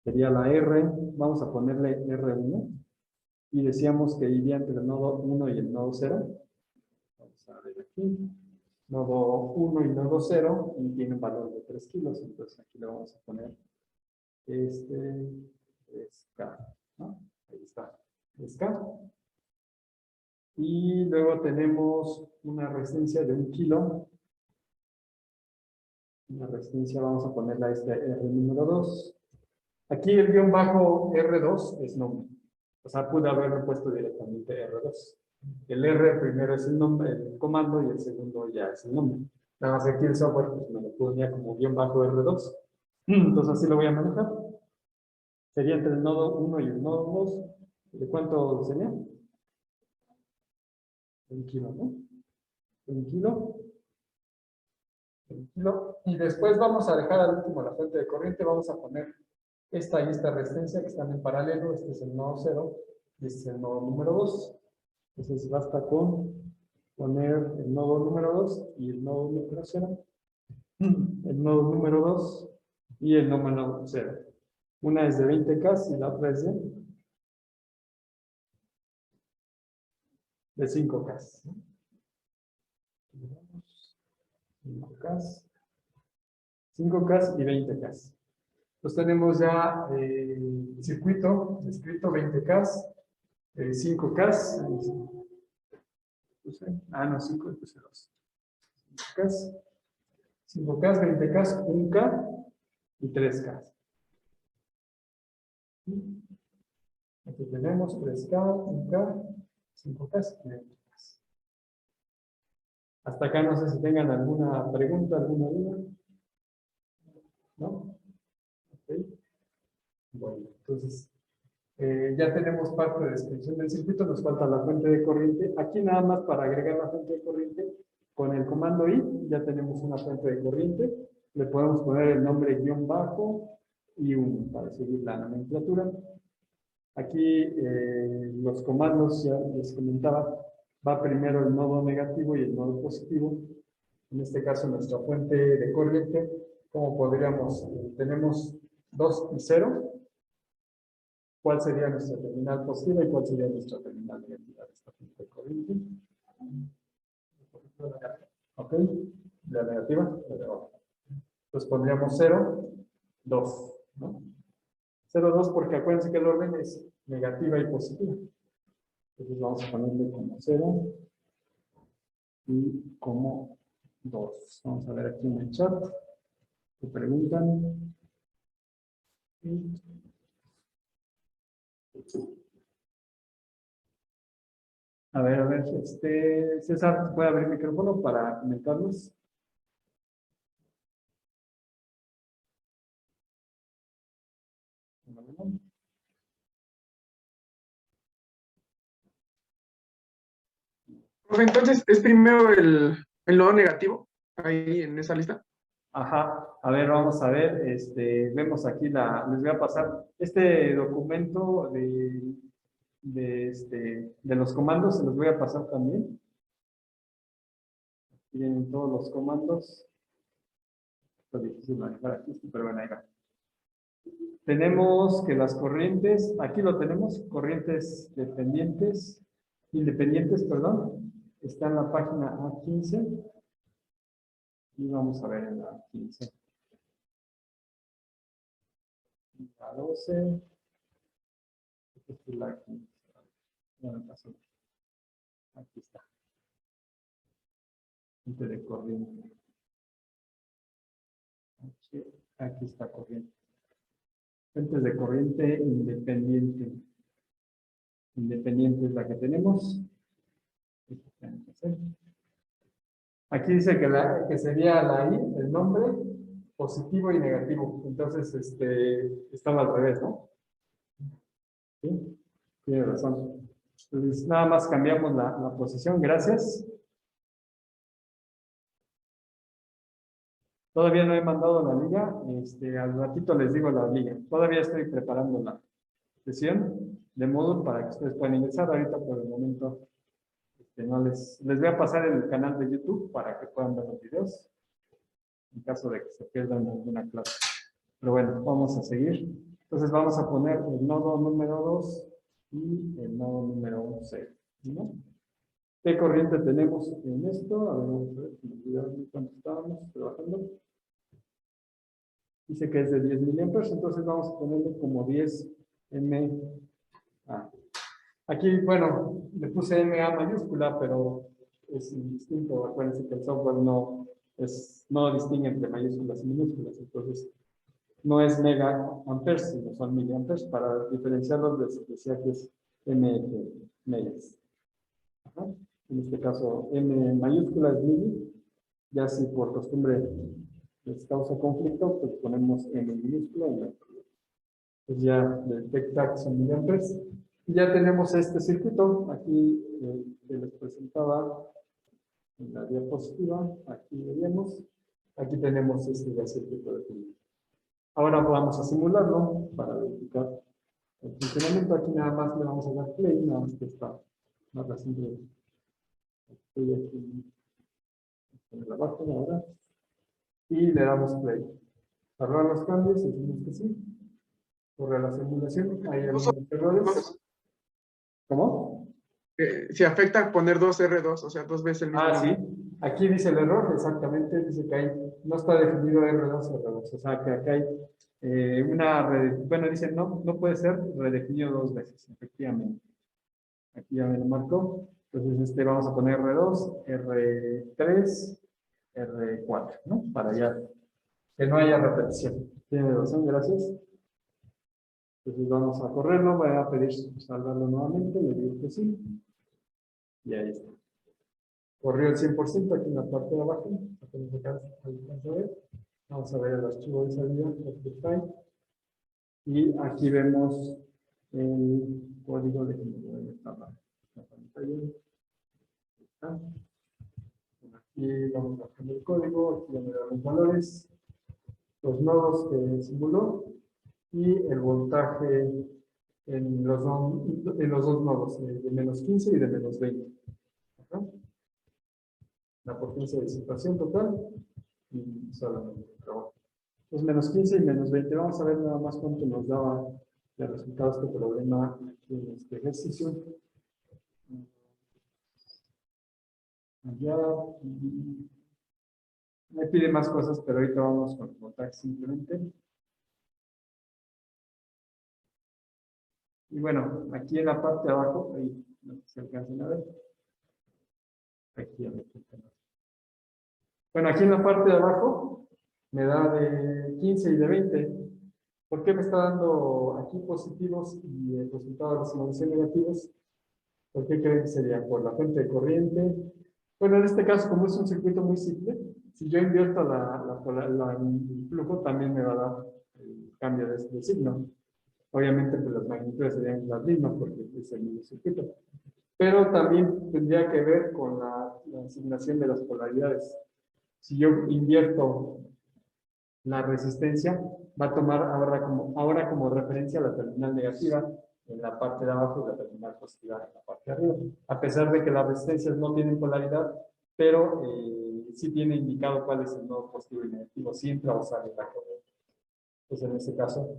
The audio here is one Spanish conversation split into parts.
sería la R, vamos a ponerle R1, y decíamos que iría entre el nodo 1 y el nodo 0. Vamos a ver aquí, nodo 1 y nodo 0, y tiene un valor de 3 kilos, entonces aquí le vamos a poner 3K, ¿no? Ahí está, 3K. Y luego tenemos una resistencia de 1 kilo. Una resistencia, vamos a ponerla R número 2. Aquí el guión bajo R2 es nombre. O sea, pude haberlo puesto directamente R2. El R primero es el nombre, el comando, y el segundo ya es el nombre. Nada más aquí el software pues me lo ponía como guión bajo R2. Entonces así lo voy a manejar. Sería entre el nodo 1 y el nodo 2. ¿De cuánto sería? 1 kilo, ¿no? 1 kilo. 1 kilo. Y después vamos a dejar al último la fuente de corriente. Vamos a poner esta y esta resistencia que están en paralelo. Este es el nodo 0 y este es el nodo número 2. Entonces basta con poner el nodo número 2 y el nodo número 0. El nodo número 2 y el número 0. Una es de 20K y la otra es de 5K. 5K y 20K. Pues tenemos ya circuito escrito 20K, 5K. No, 5 y puse 2. 5K, 20K, 1K y 3K. Aquí tenemos 3K, 1K, 5K y 20K. Hasta acá no sé si tengan alguna pregunta, alguna duda. ¿No? Ok. Bueno, entonces ya tenemos parte de descripción del circuito, nos falta la fuente de corriente. Aquí nada más para agregar la fuente de corriente, con el comando I ya tenemos una fuente de corriente. Le podemos poner el nombre guión bajo y 1 para seguir la nomenclatura. Aquí los comandos, ya les comentaba, va primero el nodo negativo y el nodo positivo. En este caso nuestra fuente de corriente, ¿cómo podríamos? Tenemos 2 y 0. ¿Cuál sería nuestra terminal positiva y cuál sería nuestra terminal negativa de esta fuente de corriente? ¿Ok? La negativa, la de abajo. Entonces pondríamos 0, 2, ¿no? 0, 2 porque acuérdense que el orden es negativa y positiva. Entonces vamos a ponerle como 0 y como 2. Vamos a ver aquí en el chat. ¿Qué preguntan? A ver, César, ¿puede abrir el micrófono para comentarnos? Profe, entonces, ¿es primero el nodo negativo ahí en esa lista? Ajá, a ver, vamos a ver, vemos aquí les voy a pasar este documento de los comandos, se los voy a pasar también. Aquí vienen todos los comandos. Está difícil manejar aquí, pero bueno, ahí va. Tenemos que las corrientes, aquí lo tenemos, corrientes independientes, perdón, está en la página A15. Y vamos a ver en la 15. La 12. Esta es la 15. Aquí está. Fuente de corriente. Aquí está corriente. Fuentes de corriente independiente. Independiente es la que tenemos. Aquí dice que sería la I, el nombre, positivo y negativo. Entonces, estaba al revés, ¿no? ¿Sí? Tiene razón. Entonces, nada más cambiamos la posición. Gracias. Todavía no he mandado la liga. Al ratito les digo la liga. Todavía estoy preparando la sesión de Moodle para que ustedes puedan ingresar. Ahorita por el momento no les voy a pasar el canal de YouTube para que puedan ver los videos en caso de que se pierdan alguna clase. Pero bueno, vamos a seguir. Entonces vamos a poner el nodo número 2 y el nodo número 0. ¿No? ¿Qué corriente tenemos en esto? A ver, vamos a ver, me olvidaron cuánto estábamos trabajando. Dice que es de 10 miliamperes, entonces vamos a ponerle como 10 MA. Aquí, bueno, le puse MA mayúscula, pero es indistinto. Acuérdense que el software no distingue entre mayúsculas y minúsculas, entonces no es mega amperes, sino son miliamperes. Para diferenciarlos les decía que es megas. Ajá. En este caso, M mayúscula es mili. Ya si por costumbre les causa conflicto, pues ponemos M minúscula y pues ya detecta que son miliamperes. Y ya tenemos este circuito. Aquí que les presentaba en la diapositiva. Aquí veríamos. Aquí tenemos este ya circuito definido. Ahora vamos a simularlo para verificar el funcionamiento. Aquí nada más le vamos a dar play, nada más que está más reciente. Estoy aquí en la página ahora. Y le damos play. Cerrar los cambios, decimos que sí. Corre la simulación. Hay algunos errores. ¿Cómo? Si afecta poner 2R2, o sea, 2 veces el mismo. Sí. Aquí dice el error, exactamente. Dice que ahí no está definido R2, R2. O sea, que acá hay bueno, dice no puede ser redefinido 2 veces, efectivamente. Aquí ya me lo marcó. Entonces, vamos a poner R2, R3, R4, ¿no? Para ya que no haya repetición. Tiene razón, gracias. Entonces vamos a correrlo, voy a pedir salvarlo nuevamente, le digo que sí. Y ahí está. Corrió el 100% aquí en la parte de abajo. Vamos a ver el archivo de salida, y aquí vemos el código de la pantalla. Está. Aquí vamos a poner el código, aquí vamos a ver los valores, los nodos que simuló y el voltaje en los dos nodos, de menos 15 y de menos 20. ¿Ajá? La potencia de disipación total y solamente el trabajo. Entonces, menos 15 y menos 20. Vamos a ver nada más cuánto nos daba de resultados este problema aquí en este ejercicio. Allá. Me pide más cosas, pero ahorita vamos con el voltaje simplemente. Y bueno, aquí en la parte de abajo, ahí no sé si alcancen a ver. Aquí a ver. Bueno, aquí en la parte de abajo me da de 15 y de 20. ¿Por qué me está dando aquí positivos y el resultado de la simulación negativos? ¿Por qué creen que sería? ¿Por la fuente de corriente? Bueno, en este caso, como es un circuito muy simple, si yo invierto el flujo, también me va a dar el cambio de signo. Obviamente, pues las magnitudes serían las mismas porque es el mismo circuito. Pero también tendría que ver con la asignación de las polaridades. Si yo invierto la resistencia, va a tomar ahora como referencia la terminal negativa en la parte de abajo y la terminal positiva en la parte de arriba. A pesar de que las resistencias no tienen polaridad, pero sí tiene indicado cuál es el nodo positivo y negativo, si entra o sale la corriente. Entonces, en este caso,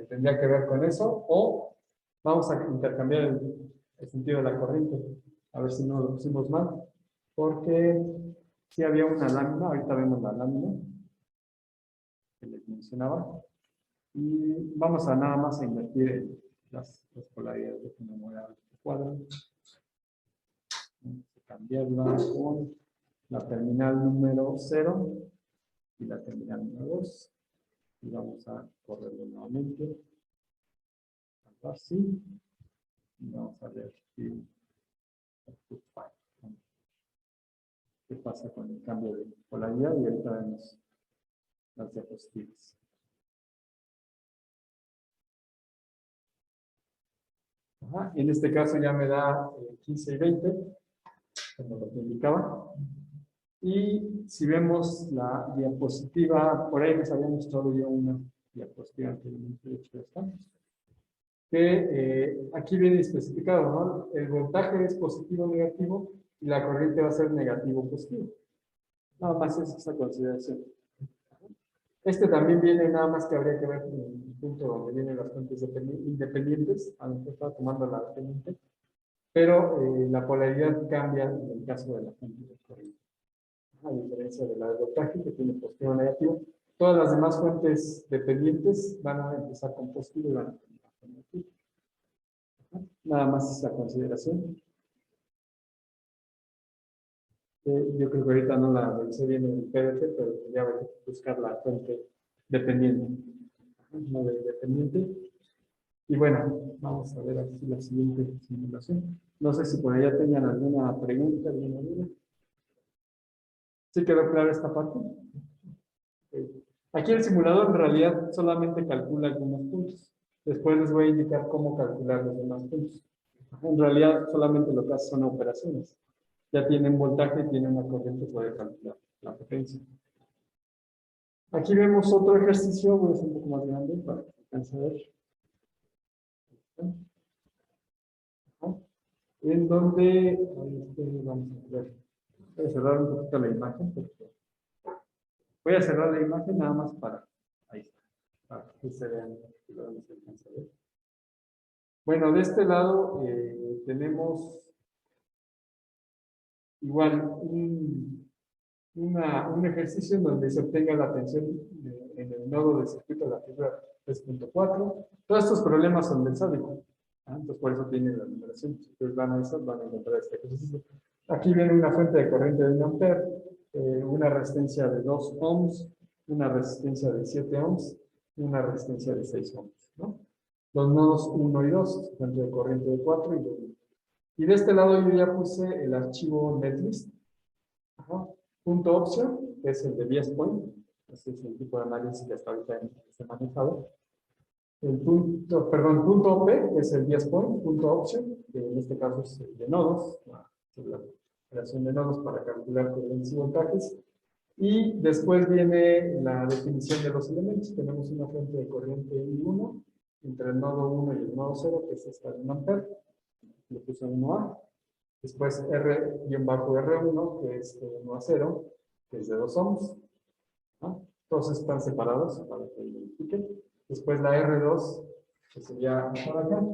tendría que ver con eso, o vamos a intercambiar el sentido de la corriente, a ver si no lo pusimos mal, porque si había una lámina, ahorita vemos la lámina que les mencionaba, y vamos a nada más a invertir las polaridades de una moneda de cuadro. Vamos a cambiarla con la terminal número 0 y la terminal número 2. Y vamos a correrlo nuevamente. Así. Y vamos a ver qué pasa con el cambio de polaridad, y ahorita vemos las diapositivas. Ajá, en este caso ya me da 15 y 20, como lo que indicaba. Y si vemos la diapositiva, por ahí les había mostrado yo una diapositiva anteriormente, de hecho esta, que aquí viene especificado, ¿no? El voltaje es positivo o negativo y la corriente va a ser negativo o positivo. Nada más es esa consideración. Este también viene, nada más que habría que ver en el punto donde vienen las fuentes independientes, a lo que está tomando la dependiente, pero la polaridad cambia en el caso de la fuente de corriente. A diferencia de la de voltaje, que tiene positivo o negativo, todas las demás fuentes dependientes van a empezar con positivo y van a terminar con negativo. Nada más esa consideración. Yo creo que ahorita no la revisé bien en el PDF, pero ya voy a buscar la fuente dependiente. No de dependiente. Y bueno, vamos a ver aquí la siguiente simulación. No sé si por allá tengan alguna pregunta, alguna duda. ¿Sí quedó clara esta parte? Okay. Aquí el simulador en realidad solamente calcula algunos puntos. Después les voy a indicar cómo calcular los demás puntos. En realidad solamente lo que hace son operaciones. Ya tienen voltaje y tienen una corriente, puede calcular la potencia. Aquí vemos otro ejercicio, voy a hacer un poco más grande para que alcance a ver. En donde, vamos a ver, voy a cerrar un poquito la imagen, porque voy a cerrar la imagen nada más ahí está, para que se vean, que lo vamos a alcanzar a ver. Bueno, de este lado tenemos igual un ejercicio en donde se obtenga la tensión en el nodo del circuito de la figura 3.4. Todos estos problemas son del sádico. Entonces, por eso tiene la numeración. Si ustedes van a eso, van a encontrar este ejercicio. Aquí viene una fuente de corriente de 1 ampere, una resistencia de 2 ohms, una resistencia de 7 ohms y una resistencia de 6 ohms. ¿No? Los nodos 1 y 2, fuente de corriente de 4 y 2. Y de este lado yo ya puse el archivo netlist. Punto option, que es el de bias point. Ese es el tipo de análisis que hasta ahorita se ha manejado. El punto, perdón, punto OP, que es el bias point, punto option, que en este caso es de nodos, la creación de nodos para calcular corrientes y voltajes. Y después viene la definición de los elementos. Tenemos una fuente de corriente I1 entre el nodo 1 y el nodo 0, que es esta de 1 ampere. Le puse 1A. Después R-R1, que es de 1 a 0, que es de 2 ohms. ¿No? Todos están separados para que lo identifiquen. Después la R2, que sería por acá,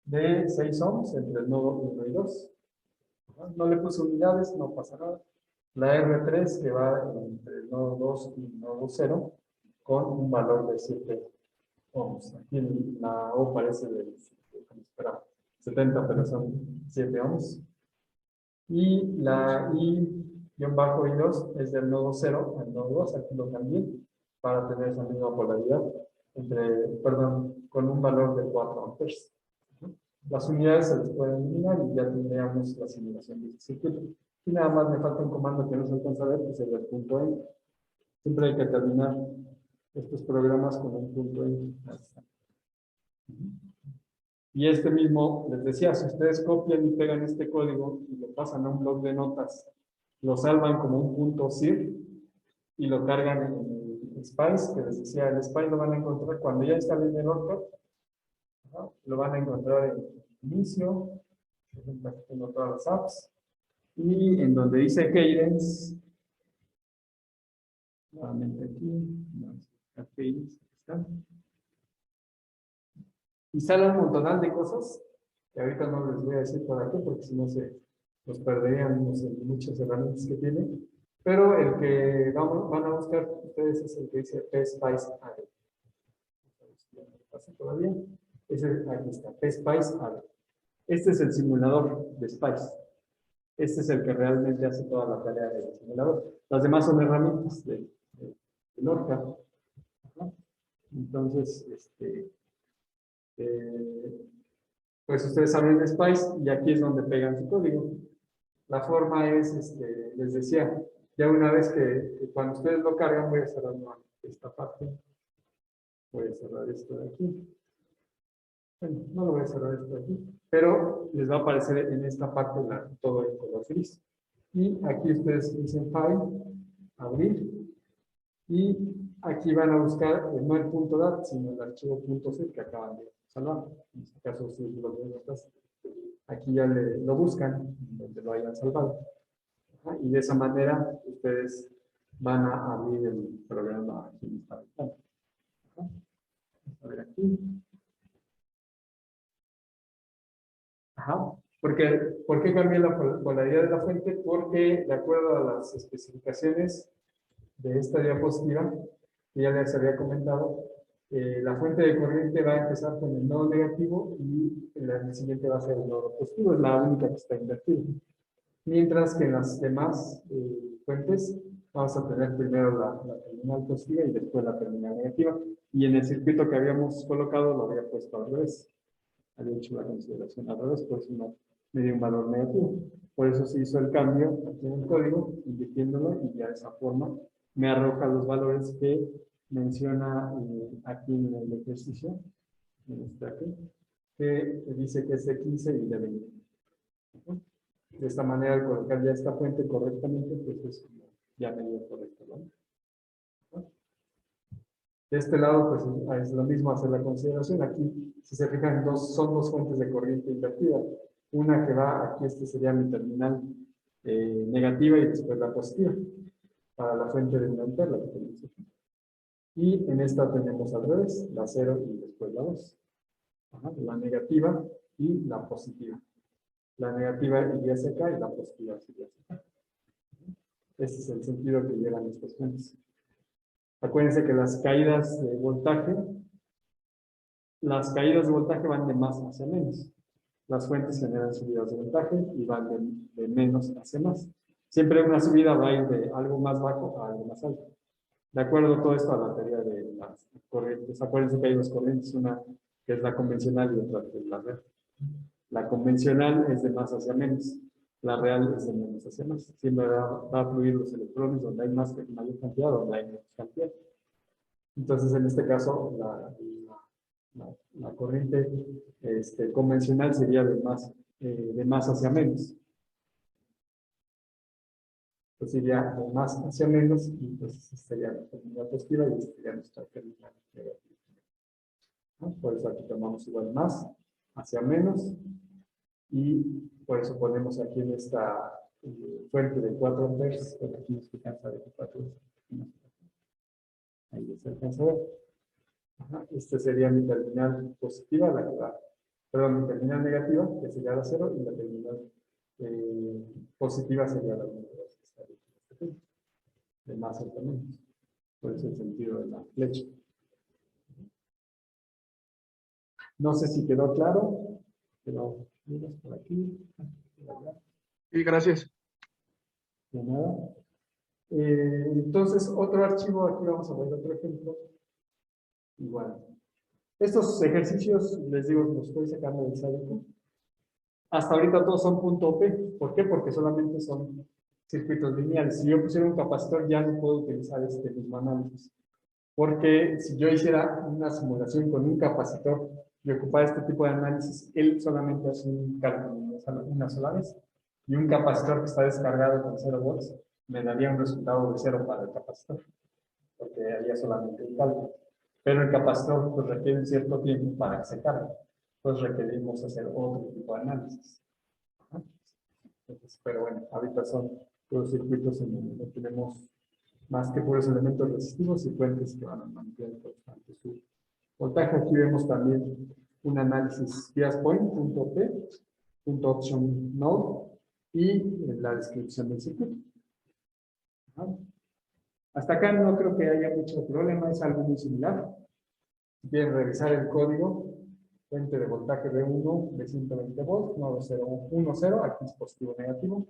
de 6 ohms entre el nodo 1 y 2. No le puse unidades, no pasa nada. La R3, que va entre el nodo 2 y el nodo 0, con un valor de 7 ohms. Aquí la O parece de, como esperaba, 70, pero son 7 ohms. Y la I-I2 es del nodo 0 al nodo 2, aquí lo cambié para tener esa misma polaridad, con un valor de 4 amperes. Las unidades se les pueden eliminar y ya tendríamos la simulación de este circuito. Y nada más me falta un comando que no se alcanza a ver, que es el punto N. Siempre hay que terminar estos programas con un punto N. Y este mismo, les decía, si ustedes copian y pegan este código y lo pasan a un bloc de notas, lo salvan como un punto .zip y lo cargan en el Spice, que les decía, el Spice lo van a encontrar cuando ya instalen el ORCAD, lo van a encontrar en inicio, por ejemplo, aquí tengo todas las apps, y en donde dice Cadence, nuevamente aquí, Cadence, está. Instala un montonal de cosas, que ahorita no les voy a decir para qué, porque si no nos perderíamos en muchas herramientas que tienen. Pero el que van a buscar ustedes es el que dice PSpice Array. ¿Pasa todavía? Aquí está, PSpice Array. Este es el simulador de Spice. Este es el que realmente hace toda la tarea del simulador. Las demás son herramientas de ORCAD. Entonces, pues ustedes saben de Spice y aquí es donde pegan su código. La forma es, les decía, ya una vez que cuando ustedes lo cargan, voy a cerrar esta parte. Voy a cerrar esto de aquí. Bueno, no lo voy a cerrar esto de aquí, pero les va a aparecer en esta parte todo en color gris. Y aquí ustedes dicen File, abrir, y aquí van a buscar no el punto .dat, sino el archivo .c que acaban de salvar. En este caso, si lo ven aquí ya lo buscan, donde lo hayan salvado. Y de esa manera ustedes van a abrir el programa aquí en esta ventana. Vamos a ver aquí. Ajá. ¿Por qué cambié la polaridad de la fuente? Porque de acuerdo a las especificaciones de esta diapositiva, que ya les había comentado, la fuente de corriente va a empezar con el nodo negativo y el siguiente va a ser el nodo positivo, es la única que está invertida. Mientras que en las demás fuentes vamos a tener primero la terminal positiva y después la terminal negativa. Y en el circuito que habíamos colocado lo había puesto al revés. Había hecho la consideración al revés, pues me dio un valor negativo. Por eso se hizo el cambio aquí en el código, invirtiéndolo, y ya de esa forma me arroja los valores que menciona aquí en el ejercicio, en este aquí, que dice que es de 15 y de 20. De esta manera, al colocar ya esta fuente correctamente, pues es como ya medio correcto, ¿no? De este lado, pues es lo mismo hacer la consideración. Aquí, si se fijan, son dos fuentes de corriente invertida. Una que va, aquí sería mi terminal negativa y después la positiva, para la fuente de delantera, la que tenemos aquí. Y en esta tenemos al revés, la 0 y después la 2. Ajá, la negativa y la positiva. La negativa iría hacia acá y la positiva iría hacia acá. Ese es el sentido que llevan estas fuentes. Acuérdense que las caídas de voltaje van de más hacia menos. Las fuentes generan subidas de voltaje y van de menos hacia más. Siempre una subida va a ir de algo más bajo a algo más alto. De acuerdo a todo esto a la teoría de las corrientes. Acuérdense que hay dos corrientes, una que es la convencional y otra que es la real. La convencional es de más hacia menos. La real es de menos hacia más. Siempre va a fluir los electrones donde hay mayor cantidad, donde hay menos cantidad. Entonces, en este caso, la corriente convencional sería de más hacia menos. Pues iría de más hacia menos, y entonces sería la terminal positiva y esta sería nuestra terminal negativa. ¿No? Por eso aquí tomamos igual más hacia menos, y por eso ponemos aquí en esta fuente de 4 amperes, porque aquí nos alcanza de 4 amperes. Ahí se alcanza a ver. Ajá. Este sería mi terminal positiva, mi terminal negativa, que sería la 0, y la terminal positiva sería la 1, de más hacia menos. Por eso el sentido de la flecha. No sé si quedó claro, pero miras por aquí. Sí, gracias. De nada. Entonces, otro archivo, aquí vamos a ver otro ejemplo. Igual. Estos ejercicios, les digo, los estoy sacando del Sadeco. Hasta ahorita todos son punto P. ¿Por qué? Porque solamente son circuitos lineales. Si yo pusiera un capacitor, ya no puedo utilizar este mismo análisis. Porque si yo hiciera una simulación con un capacitor y ocupara este tipo de análisis, él solamente hace un cálculo una sola vez. Y un capacitor que está descargado con 0 volts me daría un resultado de 0 para el capacitor, porque haría solamente un cálculo. Pero el capacitor pues, requiere un cierto tiempo para que se cargue. Entonces requerimos hacer otro tipo de análisis. Entonces, pero bueno, ahorita son los circuitos en donde no tenemos más que puros elementos resistivos y fuentes que van a mantener constante su voltaje. Aquí vemos también un análisis bias point, punto P, punto option node, y la descripción del circuito. Ajá. Hasta acá no creo que haya mucho problema, es algo muy similar. Si quieren revisar el código, fuente de voltaje B1 de 120 volts, nodo 0, 1, 0, aquí es positivo, negativo.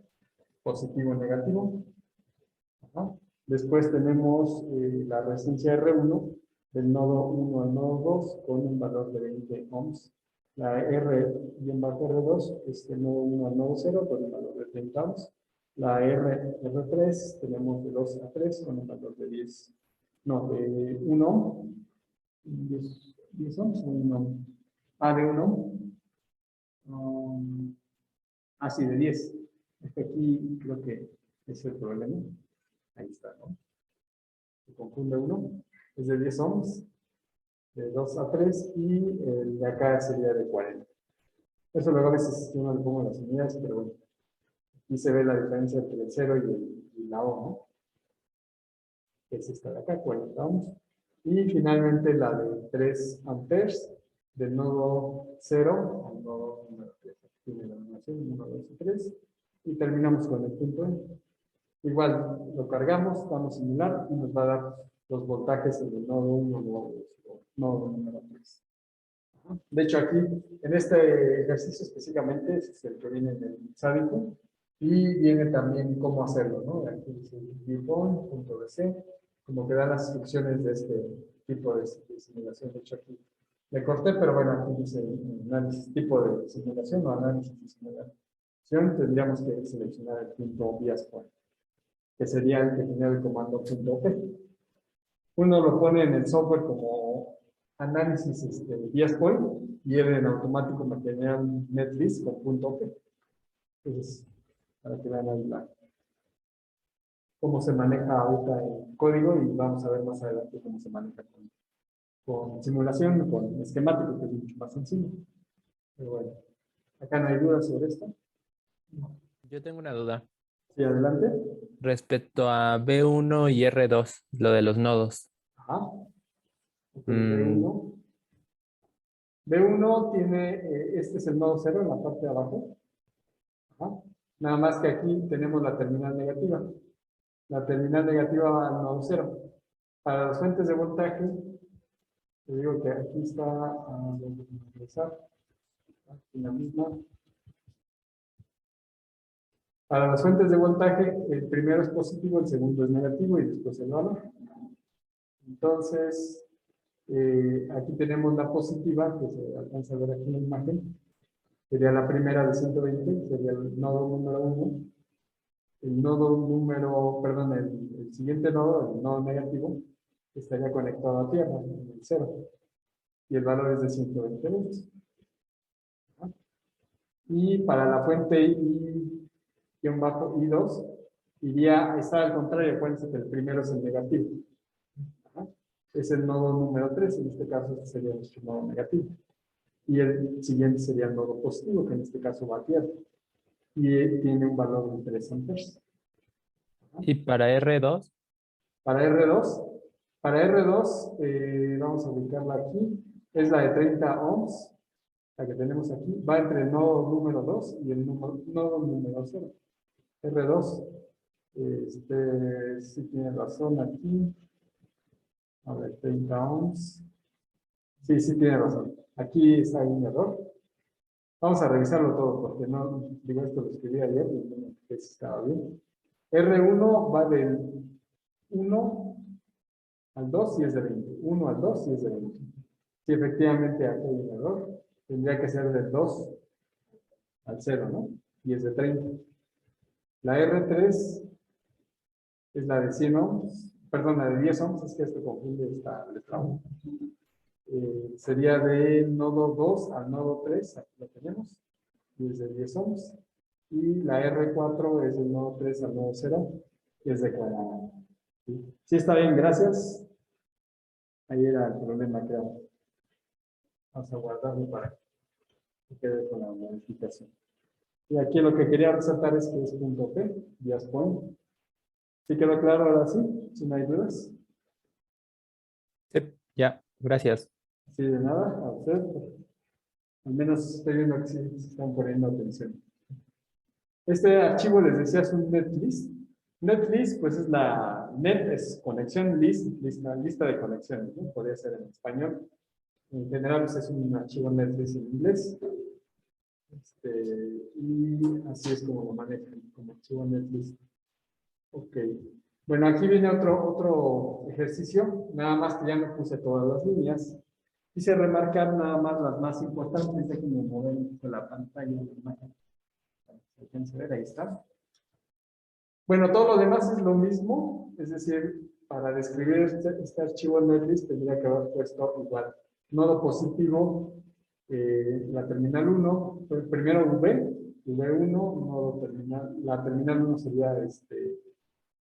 Ajá. Después tenemos la resistencia R1 del nodo 1 al nodo 2 con un valor de 20 ohms. La R-R2 es del nodo 1 al nodo 0 con un valor de 30 ohms. La R3 tenemos de 2 a 3 con un valor de 1 ohm. 10 ohms o 1 ohm. De 1 ohm. Sí, de 10. Aquí creo que es el problema. Ahí está, ¿no? Se confunde uno. Es de 10 ohms, de 2 a 3, y el de acá sería de 40. Eso luego a veces yo no le pongo las unidades, pero bueno. Aquí se ve la diferencia entre el 0 y la O, ¿no? que es esta de acá, 40 ohms. Y finalmente la de 3 amperes del nodo 0 al nodo número 3. Aquí tiene la animación 1, 2 y 3. Y terminamos con el punto N. Igual lo cargamos, damos similar y nos va a dar los voltajes en el nodo 1, nodo 2, nodo número 3. De hecho, aquí, en este ejercicio específicamente, es el que viene en el sádico, y viene también cómo hacerlo, ¿no? Aquí dice .dc, como que da las instrucciones de este tipo de simulación. De hecho, aquí le corté, pero bueno, aquí dice análisis, tipo de simulación o análisis de simulación. Tendríamos que seleccionar el punto .bias_point, que sería el que tenía el comando .p. Uno lo pone en el software como análisis .bias_point y él en automático me genera un netlist con .p. Entonces, para que vean ahí cómo se maneja ahorita el código, y vamos a ver más adelante cómo se maneja con simulación, con esquemático, que es mucho más sencillo. Pero bueno, acá no hay dudas sobre esto. Yo tengo una duda Sí, adelante. respecto a B1 y R2, lo de los nodos. Ajá. Ok, Mm. B1. B1 tiene, este es el nodo 0 en la parte de abajo. Ajá. Nada más que aquí tenemos la terminal negativa. La terminal negativa va al nodo 0. Para las fuentes de voltaje, te digo que aquí está, vamos a regresar, aquí la misma. Para las fuentes de voltaje, el primero es positivo, el segundo es negativo y después el valor. Entonces, aquí tenemos la positiva, que se alcanza a ver aquí en la imagen. Sería la primera de 120, sería el nodo número 1. El nodo número, perdón, el siguiente nodo, el nodo negativo, estaría conectado a tierra, en el 0. Y el valor es de 120 volts. Y para la fuente I-2, está al contrario, acuérdense que el primero es el negativo. Ajá. Es el nodo número 3, en este caso este sería nuestro nodo negativo. Y el siguiente sería el nodo positivo, que en este caso va a tierra. Y tiene un valor de 3 amperes. ¿Y para R2? Para R2, vamos a ubicarla aquí, es la de 30 ohms, la que tenemos aquí, va entre el nodo número 2 y el nodo número 0. R2, sí tiene razón aquí. A ver, 30 ohms. Sí, sí tiene razón. Aquí está un error. Vamos a revisarlo todo, porque no, digo, esto lo escribí ayer y no sé si estaba bien. R1 va del 1 al 2 y es de 20. 1 al 2 y es de 20. Si efectivamente aquí hay un error, tendría que ser del 2 al 0, ¿no? Y es de 30. La R3 es la de 100 ohms, perdón, la de 10 ohms, es que esto confunde esta letra 1. Sería del nodo 2 al nodo 3, aquí lo tenemos, y es de 10 ohms. Y la R4 es del nodo 3 al nodo 0, y es de 40. ¿Sí? Sí, está bien, gracias. Ahí era el problema que era. Vamos a guardarlo para que quede con la modificación. Y aquí lo que quería resaltar es que es punto P, bias_point. ¿Sí quedó claro ahora sí? Si no hay dudas. Sí, ya, gracias. Sí, de nada, a usted. Al menos estoy viendo que sí están poniendo atención. Este archivo les decía es un netlist. Netlist, pues es net es conexión, lista de conexiones, ¿no? Podría ser en español. En general, pues es un archivo netlist en inglés. Y así es como lo manejan, como archivo netlist. Ok. Bueno, aquí viene otro ejercicio, nada más que ya no puse todas las líneas. Quise remarcar nada más las más importantes, déjenme mover la pantalla de la imagen. Se alcanza a ver, ahí está. Bueno, todo lo demás es lo mismo, es decir, para describir este archivo netlist tendría que haber puesto igual nodo positivo, la terminal 1, primero V1, nodo terminal, la terminal 1 sería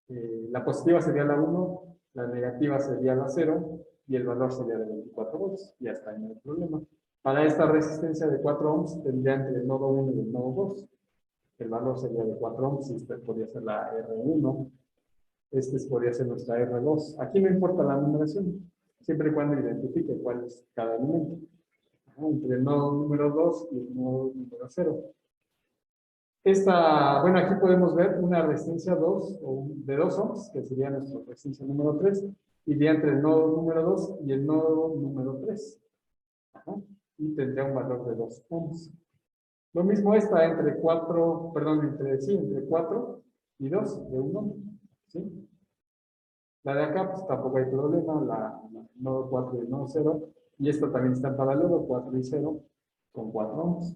la positiva sería la 1, la negativa sería la 0 y el valor sería de 24 volts. Ya está, no hay problema. Para esta resistencia de 4 ohms tendría entre el nodo 1 y el nodo 2. El valor sería de 4 ohms y esta podría ser la R1. Este podría ser nuestra R2. Aquí no importa la numeración, siempre y cuando identifique cuál es cada elemento. Entre el nodo número 2 y el nodo número 0. Bueno, aquí podemos ver una resistencia 2 de 2 ohms, que sería nuestra resistencia número 3, iría entre el nodo número 2 y el nodo número 3. Y tendría un valor de 2 ohms. Lo mismo esta entre 4, perdón, entre 4 y 2 de 1. ¿Sí? La de acá, pues tampoco hay problema, el nodo 4 y el nodo 0. Y esta también está en paralelo, 4 y 0, con 4 ohms.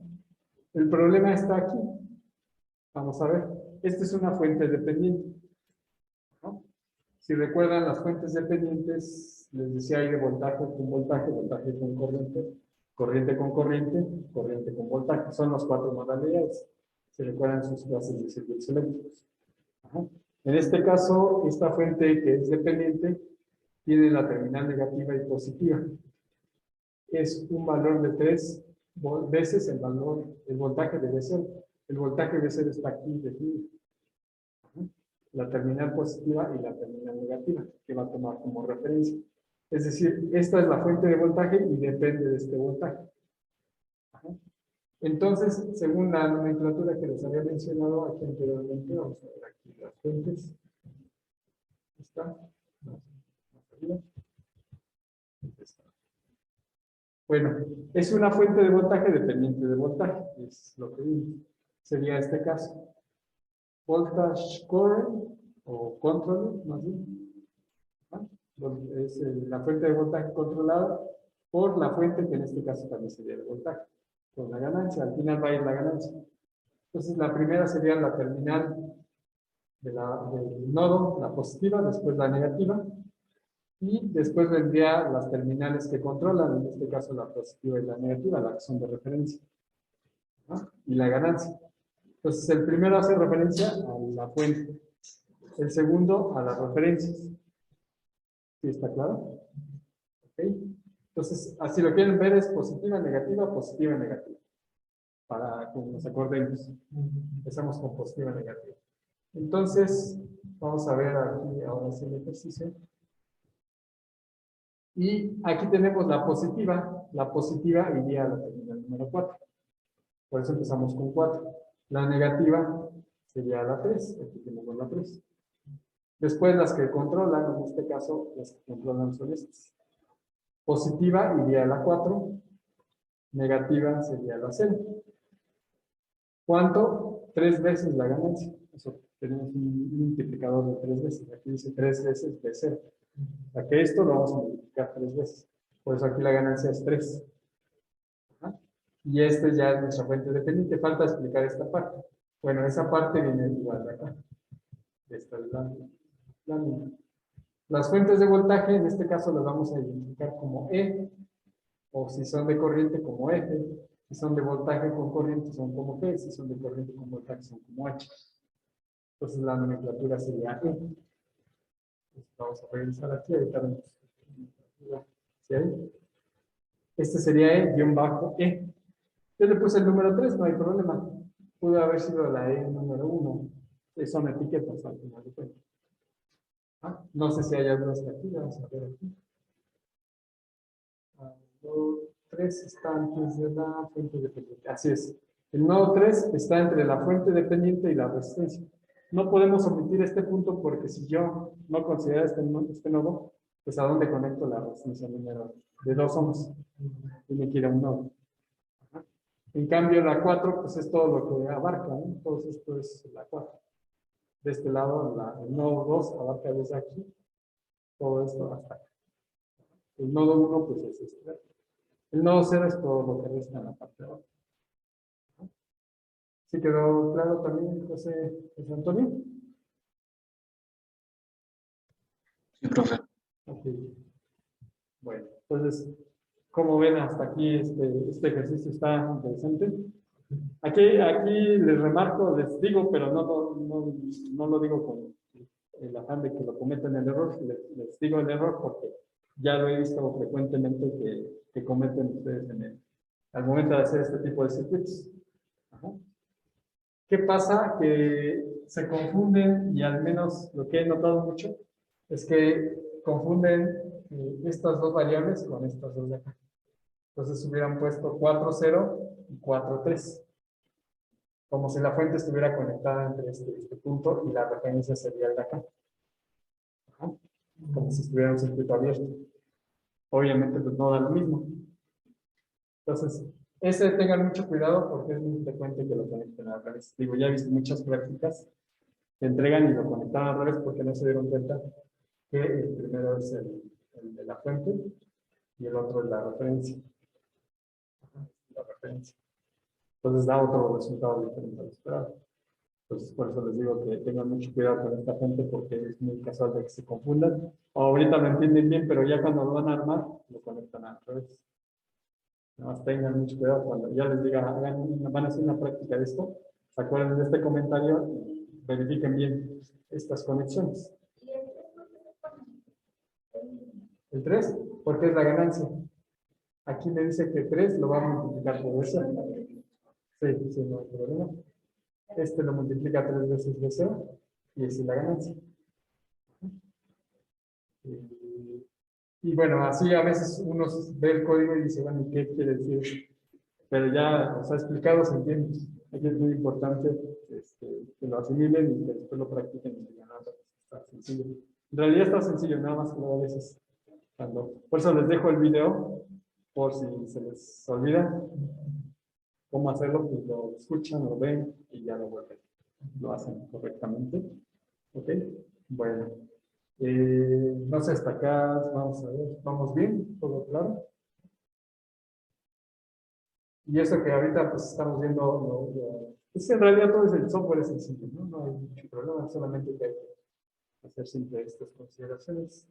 El problema está aquí. Vamos a ver. Esta es una fuente dependiente. ¿No? Si recuerdan, las fuentes dependientes, les decía hay de voltaje con voltaje, voltaje con corriente, corriente con corriente, corriente con voltaje. Son las 4 modalidades. Si recuerdan sus clases de circuitos eléctricos. En este caso, esta fuente que es dependiente tiene la terminal negativa y positiva. Es un valor de 3 veces el voltaje debe ser. El voltaje debe ser está aquí definido. La terminal positiva y la terminal negativa, que va a tomar como referencia. Es decir, esta es la fuente de voltaje y depende de este voltaje. Entonces, según la nomenclatura que les había mencionado aquí anteriormente, vamos a ver aquí las fuentes. ¿Está? Bueno, es una fuente de voltaje dependiente de voltaje, es lo que vimos. Sería este caso. Voltage current o control, más bien. Es la fuente de voltaje controlada por la fuente que en este caso también sería de voltaje. Con la ganancia, al final va a ir la ganancia. Entonces la primera sería la terminal del nodo, la positiva, después la negativa. Y después vendría las terminales que controlan, en este caso la positiva y la negativa, la que son de referencia. Y la ganancia. Entonces, el primero hace referencia a la fuente. El segundo a las referencias. ¿Sí está claro? ¿Ok? Entonces, así lo quieren ver, es positiva, negativa, negativa. Para que nos acordemos. Empezamos con positiva, negativa. Entonces, vamos a ver aquí ahora sí el ejercicio. Y aquí tenemos la positiva. La positiva iría a la terminal número 4. Por eso empezamos con 4. La negativa sería la 3. Aquí tenemos la 3. Después las que controlan, en este caso, las que controlan son estas. Positiva iría a la 4. Negativa sería la 0. ¿Cuánto? 3 veces la ganancia. Eso, tenemos un multiplicador de 3 veces. Aquí dice 3 veces de 0. O sea que esto lo vamos a multiplicar 3 veces. Por eso aquí la ganancia es 3. Y este ya es nuestra fuente dependiente. Falta explicar esta parte. Bueno, esa parte viene igual de acá. Esta es la misma. Las fuentes de voltaje, en este caso las vamos a identificar como E, o si son de corriente como F, si son de voltaje con corriente son como G, si son de corriente con voltaje son como H. Entonces la nomenclatura sería E. Entonces, vamos a revisar aquí, ahorita vemos. ¿Sí hay? Este sería E-E. Yo le puse el número 3, no hay problema. Pudo haber sido la E número 1. Son etiquetas al final de cuentas. No sé si hay algo hasta aquí, vamos a ver aquí. El nodo 3 está antes de la fuente dependiente. Así es. El nodo 3 está entre la fuente dependiente y la resistencia. No podemos omitir este punto porque si yo no considero este nodo, pues ¿a dónde conecto la resistencia número de 2 ohms? Tiene que ir a un nodo. En cambio, la 4, pues es todo lo que abarca, ¿no? Todo esto es la 4. De este lado, el nodo 2 abarca desde aquí, todo esto hasta acá. El nodo 1, pues es este. El nodo 0 es todo lo que resta en la parte de abajo. ¿Sí quedó claro también, José Antonio? Sí, profe. Ok. Bueno, entonces, como ven, hasta aquí este ejercicio está interesante. Aquí les remarco, les digo, pero no lo digo con el afán de que lo cometan el error, les digo el error porque ya lo he visto frecuentemente que cometen ustedes al momento de hacer este tipo de circuitos. ¿Qué pasa? Que se confunden, y al menos lo que he notado mucho, es que confunden estas dos variables con estas dos de acá. Entonces hubieran puesto 4,0 y 4,3. Como si la fuente estuviera conectada entre este punto y la referencia sería el de acá. Ajá. Como si estuviera un circuito abierto. Obviamente pues no da lo mismo. Entonces, tengan mucho cuidado porque es muy frecuente que lo conecten al revés. Digo, ya he visto muchas prácticas que entregan y lo conectan al revés porque no se dieron cuenta que el primero es el de la fuente y el otro es la referencia. Ajá, la referencia. Entonces da otro resultado diferente al esperado. Entonces, por eso les digo que tengan mucho cuidado con esta fuente porque es muy casual de que se confundan. Ahorita lo entienden bien, pero ya cuando lo van a armar, lo conectan al revés. Nada más tengan mucho cuidado cuando ya les diga, van a hacer una práctica de esto, se acuerden de este comentario y verifiquen bien estas conexiones. El 3, porque es la ganancia. Aquí me dice que 3 lo va a multiplicar por eso. Sí, no hay problema. Este lo multiplica 3 veces de 0 y esa es la ganancia. Y bueno, así a veces uno ve el código y dice, bueno, ¿qué quiere decir? Pero ya os ha explicado, se entiende. Aquí es muy importante que lo asimilen y que después lo practiquen y digan, está sencillo. En realidad está sencillo, nada más que luego a veces por eso les dejo el video, por si se les olvida cómo hacerlo, pues lo escuchan, lo ven y ya lo vuelven. Lo hacen correctamente. ¿Ok? Bueno. No sé, hasta acá, vamos a ver, ¿vamos bien? ¿Todo claro? Y eso que ahorita pues estamos viendo, pues en realidad todo el software es sencillo, ¿no? No hay mucho problema, solamente que hay que hacer siempre estas consideraciones.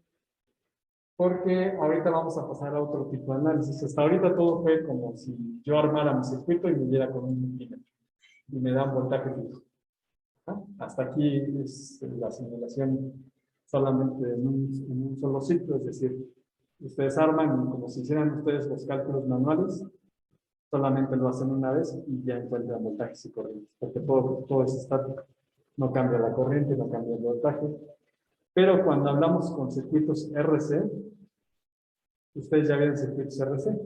Porque ahorita vamos a pasar a otro tipo de análisis. Hasta ahorita todo fue como si yo armara mi circuito y me diera con un multímetro. Y me da un voltaje fijo. ¿Ah? Hasta aquí es la simulación solamente en un solo ciclo, es decir, ustedes arman y como si hicieran ustedes los cálculos manuales, solamente lo hacen una vez y ya encuentran voltajes y corrientes, porque todo es estático. No cambia la corriente, no cambia el voltaje. Pero cuando hablamos con circuitos RC, ustedes ya vieron circuitos RC.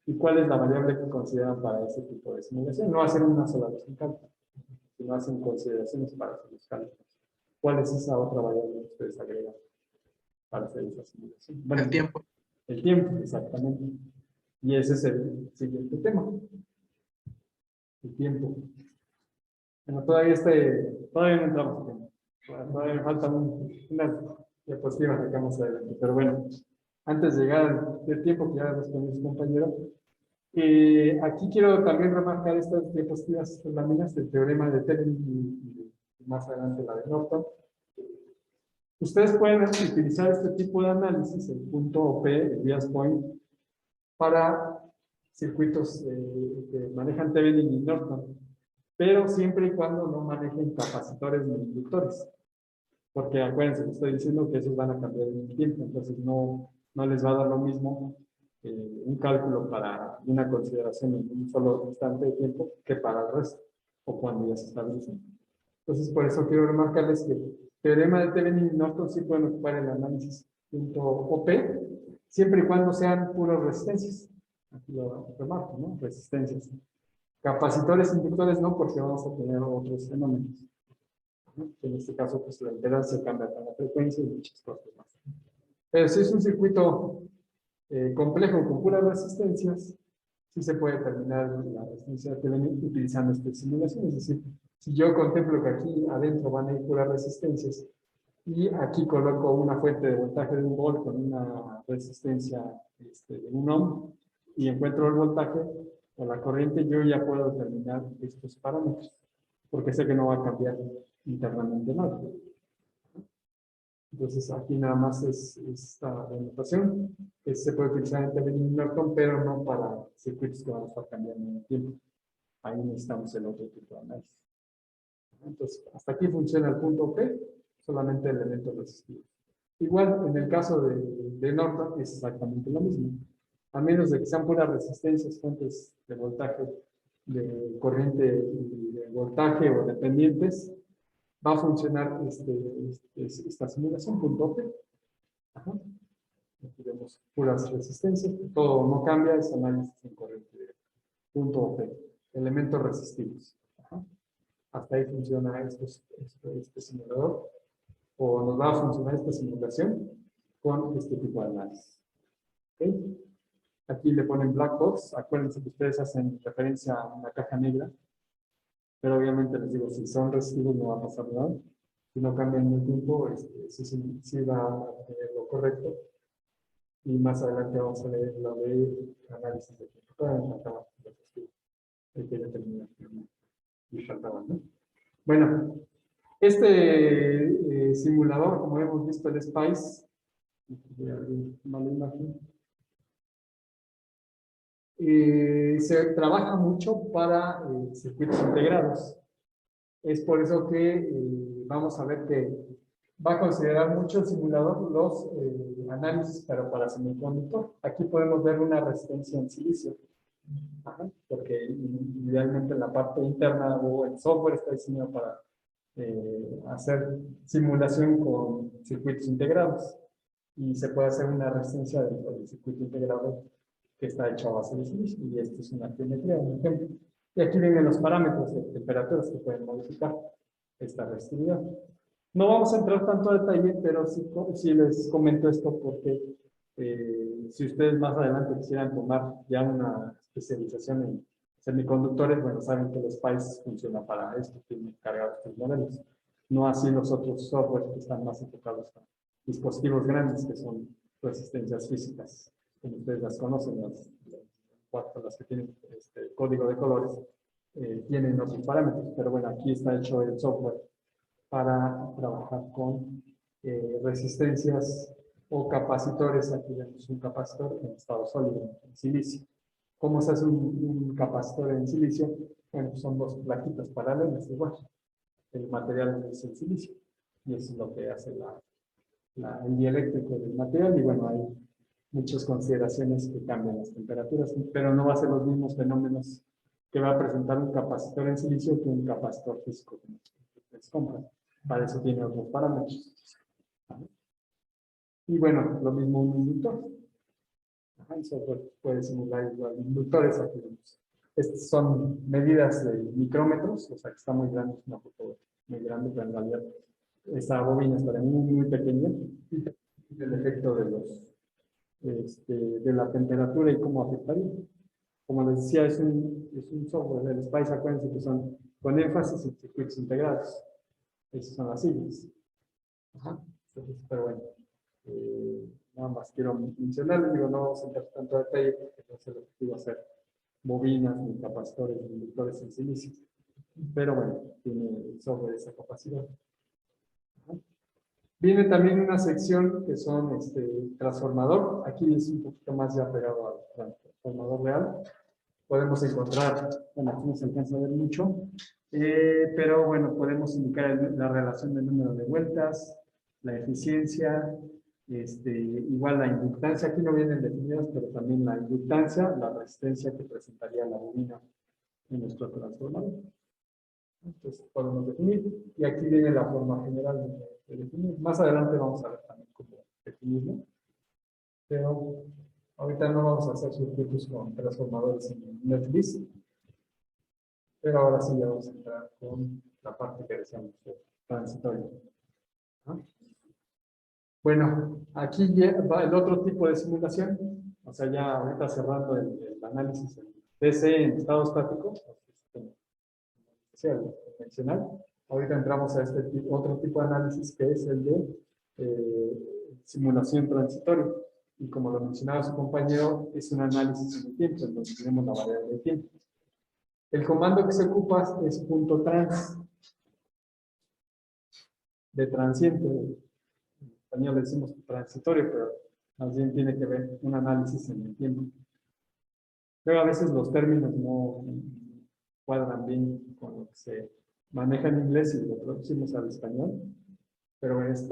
¿Y cuál es la variable que consideran para ese tipo de simulación? No hacen una sola vez un cálculo, sino hacen consideraciones para hacer los cálculos. ¿Cuál es esa otra variable que ustedes agregan para hacer esa simulación? Bueno, El tiempo. El tiempo, exactamente. Y ese es el siguiente tema. El tiempo. Bueno, todavía no entramos en tiempo. Todavía me faltan unas diapositivas que vamos adelante. Pero bueno, antes de llegar al tiempo que ya respondió su compañero, aquí quiero también remarcar estas diapositivas, estas láminas del teorema de Thevenin y más adelante la de Norton. Ustedes pueden utilizar este tipo de análisis, el punto OP, el bias point, para circuitos que manejan Thevenin y Norton, pero siempre y cuando no manejen capacitores ni inductores. Porque acuérdense que estoy diciendo que esos van a cambiar en el tiempo, entonces no les va a dar lo mismo un cálculo para una consideración en un solo instante de tiempo que para el resto, o cuando ya se establecen. Entonces, por eso quiero remarcarles que el teorema de Thevenin y Norton sí pueden ocupar el análisis .op, siempre y cuando sean puras resistencias. Aquí lo remarco, ¿no? Resistencias. Capacitores inductores no, porque vamos a tener otros fenómenos. En este caso, pues la impedancia cambia con la frecuencia y muchas cosas más. Pero si es un circuito complejo con puras resistencias, sí se puede determinar la resistencia de Thevenin utilizando esta simulación. Es decir, si yo contemplo que aquí adentro van a ir puras resistencias y aquí coloco una fuente de voltaje de 1 volt con una resistencia de 1 ohm y encuentro el voltaje o la corriente, yo ya puedo determinar estos parámetros, porque sé que no va a cambiar internamente nada. Entonces aquí nada más es esta denotación que se puede utilizar en Thevenin y Norton, pero no para circuitos que vamos a estar cambiando en el tiempo. Ahí necesitamos el otro tipo de análisis. Entonces, hasta aquí funciona el punto P, solamente elementos resistivos. Igual, en el caso de Norton, es exactamente lo mismo. A menos de que sean puras resistencias, fuentes de voltaje de corriente y de voltaje o dependientes, va a funcionar esta simulación, punto P. Ajá. Aquí vemos puras resistencias, todo no cambia, es análisis en corriente de punto P, elementos resistivos. Ajá. Hasta ahí funciona este simulador, o nos va a funcionar esta simulación con este tipo de análisis. ¿Okay? Aquí le ponen black box, acuérdense que ustedes hacen referencia a una caja negra, pero obviamente les digo, si son resistivos no va a pasar nada. Si no cambian en el tiempo, sí va a tener lo correcto. Y más adelante vamos a ver lo de análisis de tiempo. Todavía me faltaba resistivo. Hay que determinar. Me faltaba, ¿no? Bueno, este simulador, como hemos visto, el SPICE, mala imagen, se trabaja mucho para circuitos integrados. Es por eso que vamos a ver que va a considerar mucho el simulador los análisis, pero para semiconductor. Aquí podemos ver una resistencia en silicio. Ajá, porque idealmente la parte interna o el software está diseñado para hacer simulación con circuitos integrados. Y se puede hacer una resistencia del circuito integrado que está hecho a base de silicio. Y esto es una geometría, un ejemplo. Y aquí vienen los parámetros de temperaturas que pueden modificar esta resistividad. No vamos a entrar tanto a detalle, pero sí les comento esto porque si ustedes más adelante quisieran tomar ya una especialización en semiconductores, bueno, saben que el SPICE funciona para esto, tiene cargados estos modelos. No así los otros softwares que están más enfocados a dispositivos grandes que son resistencias físicas, como ustedes las conocen, las que tienen código de colores, tienen otros parámetros, pero bueno, aquí está hecho el software para trabajar con resistencias o capacitores. Aquí vemos un capacitor en estado sólido, en silicio. ¿Cómo se hace un capacitor en silicio? Bueno, son dos plaquitas paralelas igual. El material es el silicio y eso es lo que hace el dieléctrico del material. Y bueno, hay muchas consideraciones que cambian las temperaturas, pero no va a ser los mismos fenómenos que va a presentar un capacitor en silicio que un capacitor físico que ustedes compran. Para eso tiene otros parámetros. Y bueno, lo mismo un inductor. El software puede simular igual inductores. Aquí vemos. Estas son medidas de micrómetros, o sea que está muy grande, es una foto muy grande, pero en realidad esta bobina está muy pequeña. El efecto de la temperatura y cómo afectaría. Como les decía, es un software del SPICE, acuérdense que son con énfasis en circuitos integrados. Esas son las siglas. Ajá. Entonces, pero bueno, nada más quiero mencionarles, digo, no vamos a entrar tanto detalle porque no es el objetivo hacer bobinas, ni capacitores, ni inductores en silicio. Pero bueno, tiene el software esa capacidad. Ajá. Viene también una sección que son transformador. Aquí es un poquito más ya pegado al transformador real. Podemos encontrar, bueno, aquí no se alcanza a ver mucho, pero bueno, podemos indicar la relación del número de vueltas, la eficiencia, igual la inductancia, aquí no vienen definidas, pero también la inductancia, la resistencia que presentaría la bobina en nuestro transformador. Entonces podemos definir, y aquí viene la forma general de definir. Más adelante vamos a ver también cómo definirlo, pero ahorita no vamos a hacer circuitos con transformadores en NetList, pero ahora sí ya vamos a entrar con la parte que decíamos transitoria. ¿Ah? Bueno, aquí va el otro tipo de simulación, o sea, ya ahorita cerrando el análisis en DC en estado estático, el convencional. Ahorita entramos a otro tipo de análisis que es el de simulación transitoria. Y como lo mencionaba su compañero, es un análisis en el tiempo, en donde tenemos la variable de tiempo. El comando que se ocupa es .trans, de transiente. En español le decimos transitorio, pero más bien tiene que ver un análisis en el tiempo. Pero a veces los términos no cuadran bien con lo que se maneja en inglés y lo traducimos al español, pero es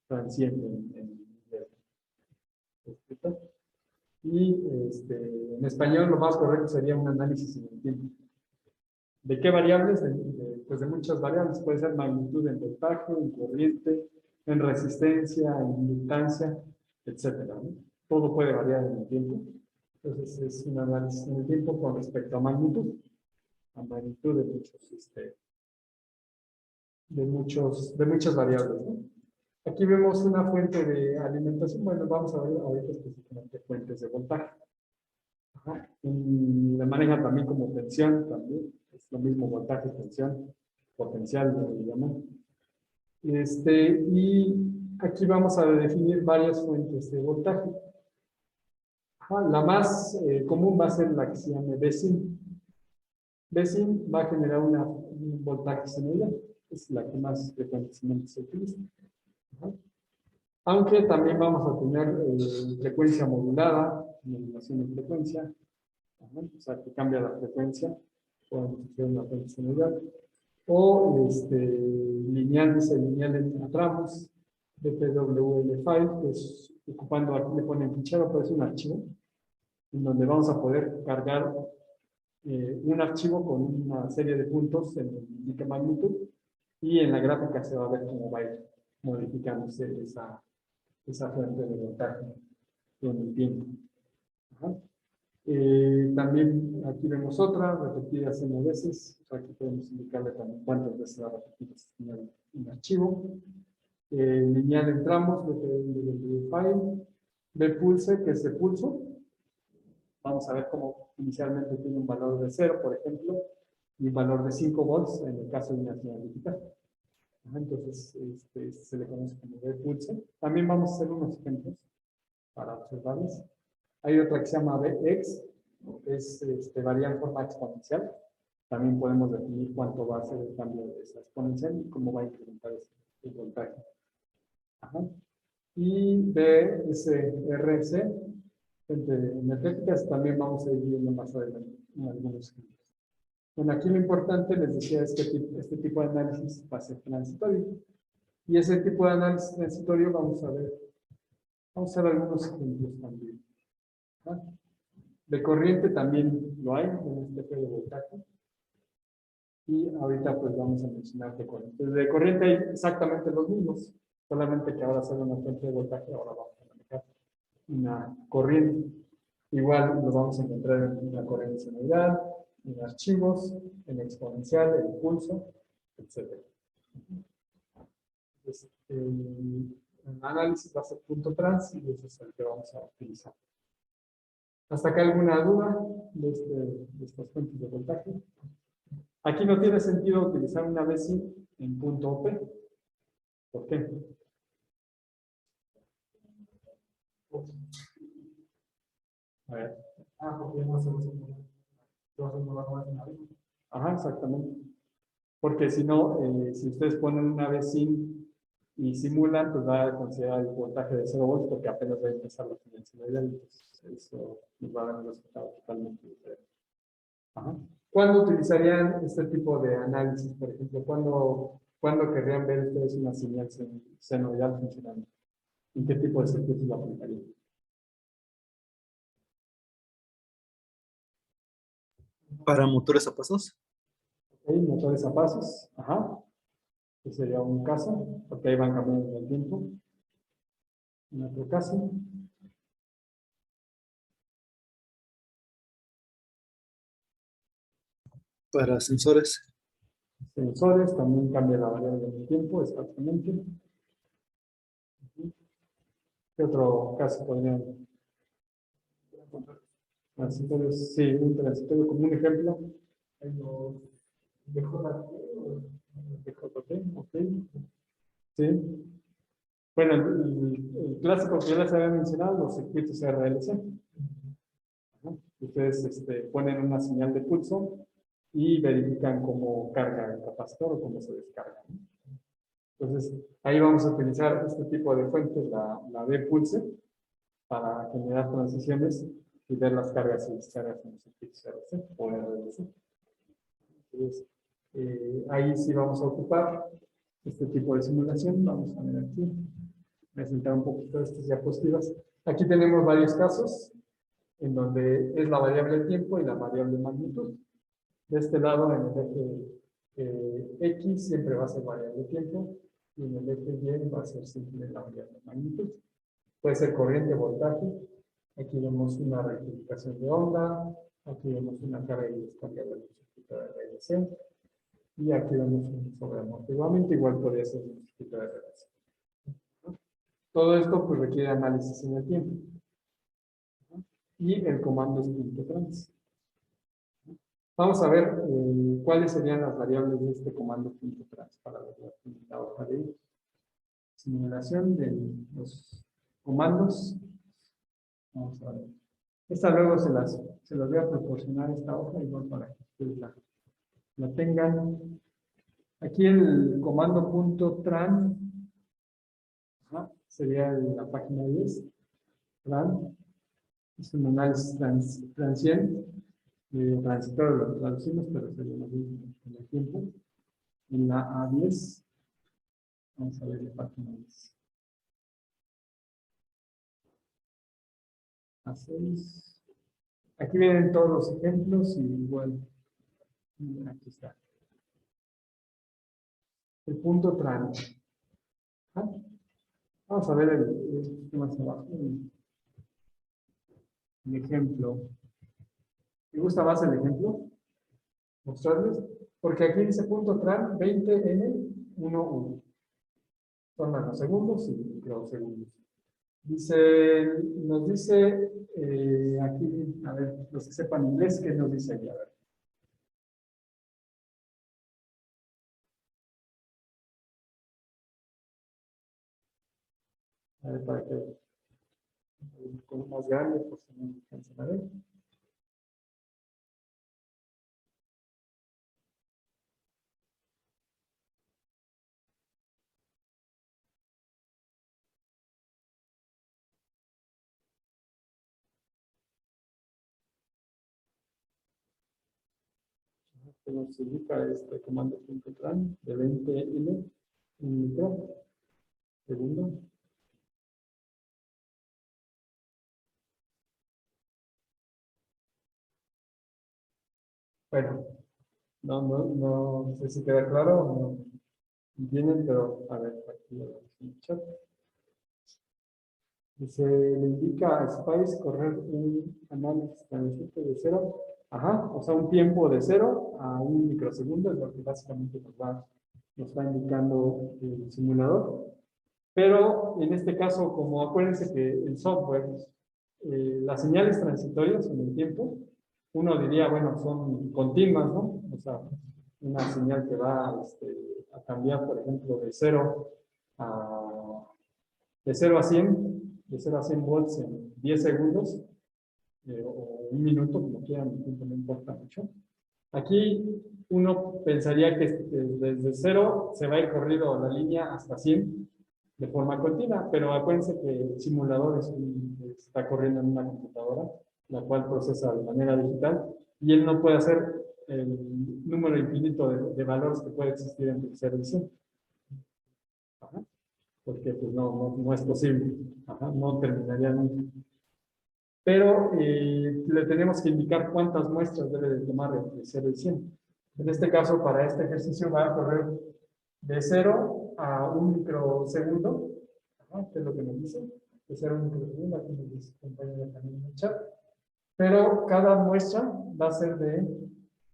transiente en inglés. Y en español lo más correcto sería un análisis en el tiempo. ¿De qué variables? Pues de muchas variables. Puede ser magnitud en voltaje, en corriente, en resistencia, en inductancia, etcétera, ¿no? Todo puede variar en el tiempo. Entonces es un análisis en el tiempo con respecto a magnitud de muchas variables, ¿no? Aquí vemos una fuente de alimentación. Bueno, vamos a ver ahorita específicamente fuentes de voltaje. Ajá. Y la maneja también como tensión, también. Es lo mismo voltaje, tensión, potencial, lo llaman. Y aquí vamos a definir varias fuentes de voltaje. Ajá. La más común va a ser la que se llama Vecin. Vecin va a generar un voltaje senoidal. Es la que más frecuentemente se utiliza. Ajá. Aunque también vamos a tener frecuencia modulada, modulación de frecuencia. Ajá. O sea, que cambia la frecuencia. Podemos hacer una fuente senoidal. O lineal, dice lineal en tramos, DPWL file, que es ocupando, aquí le ponen fichero, pero es un archivo, en donde vamos a poder cargar un archivo con una serie de puntos en donde indica magnitud, y en la gráfica se va a ver cómo va a ir modificándose esa fuente de voltaje en el tiempo. Ajá. También aquí vemos otra, repetidas n veces. Aquí podemos indicarle también cuántas veces va a repetir un archivo. Lineal en tramos, de file. Vpulse, que es de pulso. Vamos a ver cómo inicialmente tiene un valor de 0, por ejemplo, y un valor de 5 volts en el caso de una señal digital. Entonces, se le conoce como Vpulse. También vamos a hacer unos ejemplos para observarlos. Hay otra que se llama Vx, varía en forma exponencial. También podemos definir cuánto va a ser el cambio de esa exponencial y cómo va a incrementar el voltaje. Ajá. Y DSRC, entre energéticas, también vamos a ir viendo más adelante en algunos ejemplos. Bueno, aquí lo importante, les decía, es que este tipo de análisis va a ser transitorio. Y ese tipo de análisis transitorio vamos a ver algunos ejemplos también. ¿Ah? De corriente también lo hay en este de voltaje. Y ahorita pues vamos a mencionar de corriente. De corriente hay exactamente los mismos, solamente que ahora será una fuente de voltaje, ahora vamos a manejar una corriente. Igual lo vamos a encontrar en la corriente senoidal, en archivos, en exponencial, en pulso, etc. Entonces, el análisis va a ser punto trans y ese es el que vamos a utilizar. ¿Hasta acá alguna duda de estas fuentes de voltaje? Aquí no tiene sentido utilizar una Vecin en punto OP. ¿Por qué? A ver. Porque no hacemos Ajá, exactamente. Porque si no, si ustedes ponen una Vecin y simulan, pues va a considerar el voltaje de 0 volts porque apenas va a empezar la senoidal. Entonces, eso nos va a dar un resultado totalmente diferente. Ajá. ¿Cuándo utilizarían este tipo de análisis? Por ejemplo, ¿cuándo querrían ver ustedes una señal senoidal funcionando? ¿En qué tipo de circuitos lo aplicarían? Para motores a pasos. Ok, motores a pasos. Ajá. Ese sería un caso, porque ahí van cambiando en el tiempo. En otro caso. Para sensores. Sensores, también cambia la variable del tiempo, exactamente. ¿Qué otro caso podrían? Transitorios, sí, un transitorio como un ejemplo. DJT, ok. Sí. Bueno, el clásico que ya les había mencionado, los circuitos RLC. Ajá. Ustedes ponen una señal de pulso y verifican cómo carga el capacitor o cómo se descarga, ¿no? Entonces, ahí vamos a utilizar este tipo de fuentes, la D-Pulse, para generar transiciones y ver las cargas y descargas en los circuitos RC o RLC. Entonces, ahí sí vamos a ocupar este tipo de simulación. Vamos a ver aquí. Voy a sentar un poquito estas diapositivas. Aquí tenemos varios casos. en donde es la variable tiempo y la variable magnitud. De este lado, en el eje X siempre va a ser variable tiempo y en el eje Y va a ser siempre la variable magnitud. Puede ser corriente, voltaje. Aquí vemos una rectificación de onda. Aquí vemos una carga y descarga de la circuito de RLC. Y aquí vemos un sobreamortiguamiento. Igual podría ser un circuito de RLC. Todo esto pues requiere análisis en el tiempo. Y el comando es punto trans. Vamos a ver cuáles serían las variables de este comando punto trans para la hoja de simulación de los comandos. Vamos a ver. Esta luego se las voy a proporcionar esta hoja igual para que ustedes la tengan. Aquí el comando punto tran sería la página 10. Tran es un análisis transient. Transitor lo traducimos, pero sería lo mismo en el tiempo. En la A10, vamos a ver la página 10. A6. Aquí vienen todos los ejemplos y igual, aquí está. El punto tran. Vamos a ver el más abajo. El ejemplo. ¿Me gusta más el ejemplo? Mostrarles. Porque aquí dice punto tran 20N11. Son nanosegundos y microsegundos. Nos dice aquí, a ver, los que sepan inglés, ¿qué nos dice aquí? A ver, para que con más grande, pues no alcanzan a ver. Que nos indica este comando .tran de 20N en micro segundo. Bueno, no sé si queda claro o no entienden, pero a ver, aquí lo vemos en el chat. Se le indica a Spice correr un análisis transito de 0, o sea, un tiempo de 0 a 1 microsegundo, es lo que básicamente nos va indicando el simulador. Pero en este caso, como acuérdense que el software, las señales transitorias en el tiempo, uno diría, bueno, son continuas, ¿no? O sea, una señal que va a cambiar, por ejemplo, de 0 a 100, de 0 a 100 volts en 10 segundos, o un minuto, como quieran, el tiempo no importa mucho. Aquí uno pensaría que desde 0 se va a ir corrido la línea hasta 100 de forma continua, pero acuérdense que el simulador está corriendo en una computadora, la cual procesa de manera digital, y él no puede hacer el número infinito de valores que puede existir entre 0 y 100. Porque pues, no es posible, no terminaría nunca. Pero le tenemos que indicar cuántas muestras debe de tomar entre 0 y 100. En este caso, para este ejercicio va a correr de 0 a 1 microsegundo, que es lo que nos dice, de 0 a 1 microsegundo, aquí nos dice compañero también en el chat. Pero cada muestra va a ser de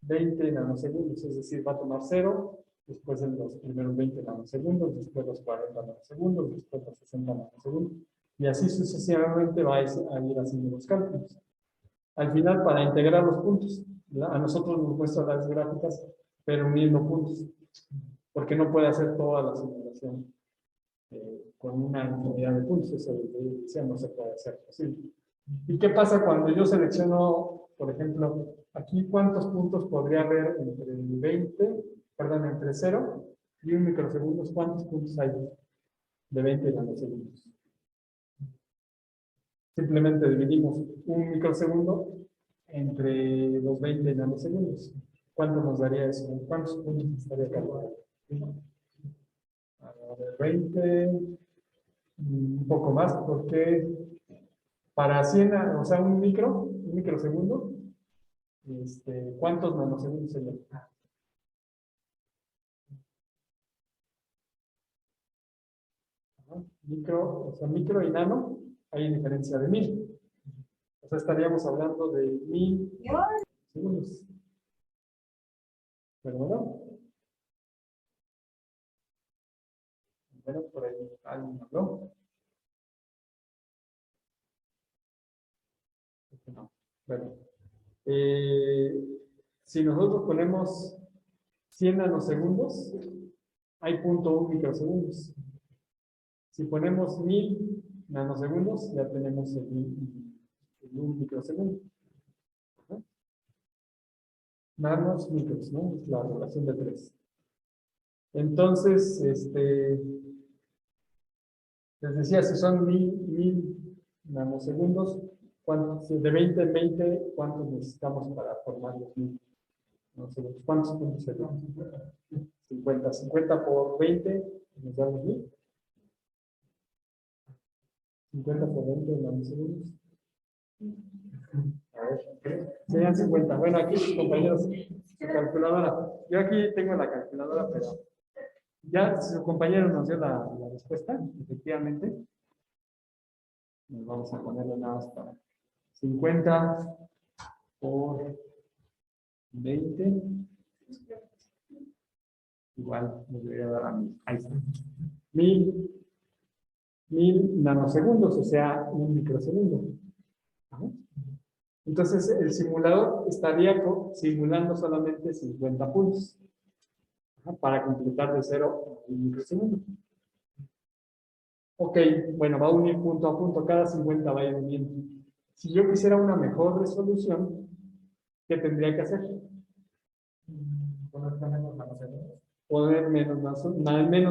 20 nanosegundos, es decir, va a tomar 0, después en los primeros 20 nanosegundos, después los 40 nanosegundos, después los 60 nanosegundos, y así sucesivamente va a ir haciendo los cálculos. Al final, para integrar los puntos, a nosotros nos muestra las gráficas, pero uniendo puntos, porque no puede hacer toda la simulación con una infinidad de puntos, eso no se puede hacer posible. ¿Y qué pasa cuando yo selecciono, por ejemplo, aquí cuántos puntos podría haber entre 0 y 1 microsegundos? ¿Cuántos puntos hay de 20 nanosegundos? Simplemente dividimos 1 microsegundo entre los 20 nanosegundos. ¿Cuánto nos daría eso? ¿Cuántos puntos estaría calculando? A ver, 20, un poco más, porque para 100, o sea, un microsegundo, ¿cuántos nanosegundos serían? Ajá, micro y nano, hay diferencia de 1000. O sea, estaríamos hablando de 1000 segundos. ¿Verdad? Bueno, por ahí alguien habló. No. Bueno, si nosotros ponemos 100 nanosegundos, hay 0.1 microsegundos. Si ponemos 1000 nanosegundos, ya tenemos el 1 microsegundo. Ajá. Nanos, micros, ¿no? Es la relación de 3. Entonces, les decía, si son 1000 nanosegundos, de 20 en 20, ¿cuántos necesitamos para formar los 1000 nanosegundos? ¿Cuántos puntos serían? 50. 50 por 20, nos da los 1000. 50 por 20 nanosegundos. A ver, serían 50. Bueno, aquí sus compañeros, su calculadora. Yo aquí tengo la calculadora, pero ya su compañero nos dio la respuesta, efectivamente. Nos vamos a ponerle nada más para 50 por 20. Igual me debería dar a 1000. Ahí está. 1000 nanosegundos, o sea, 1 microsegundo. Ajá. Entonces, el simulador estaría simulando solamente 50 puntos. Ajá, para completar de 0 a 1 microsegundo. Ok, bueno, va a unir punto a punto, cada 50 va a ir uniendo. Si yo quisiera una mejor resolución, ¿qué tendría que hacer? Poner menos nanosegundos. Poner menos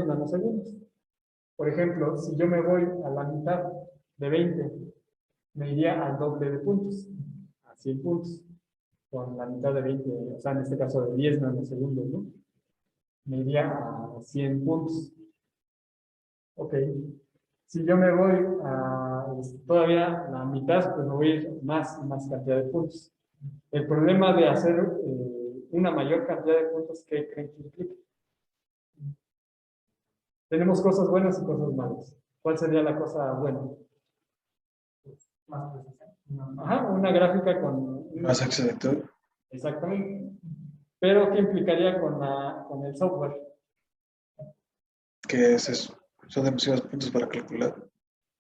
nanosegundos. Por ejemplo, si yo me voy a la mitad de 20, me iría al doble de puntos, a 100 puntos. Con la mitad de 20, o sea, en este caso de 10 nanosegundos, ¿no? Me iría a 100 puntos. Ok. Si yo me voy a todavía la mitad, pues me voy a ir más cantidad de puntos. El problema de hacer una mayor cantidad de puntos, ¿qué creen que implica? Tenemos cosas buenas y cosas malas. ¿Cuál sería la cosa buena? Más precisa. Ajá, una gráfica con... Más exacto. Exactamente. Pero ¿qué implicaría con el software? ¿Qué es eso? Son demasiados puntos para calcular.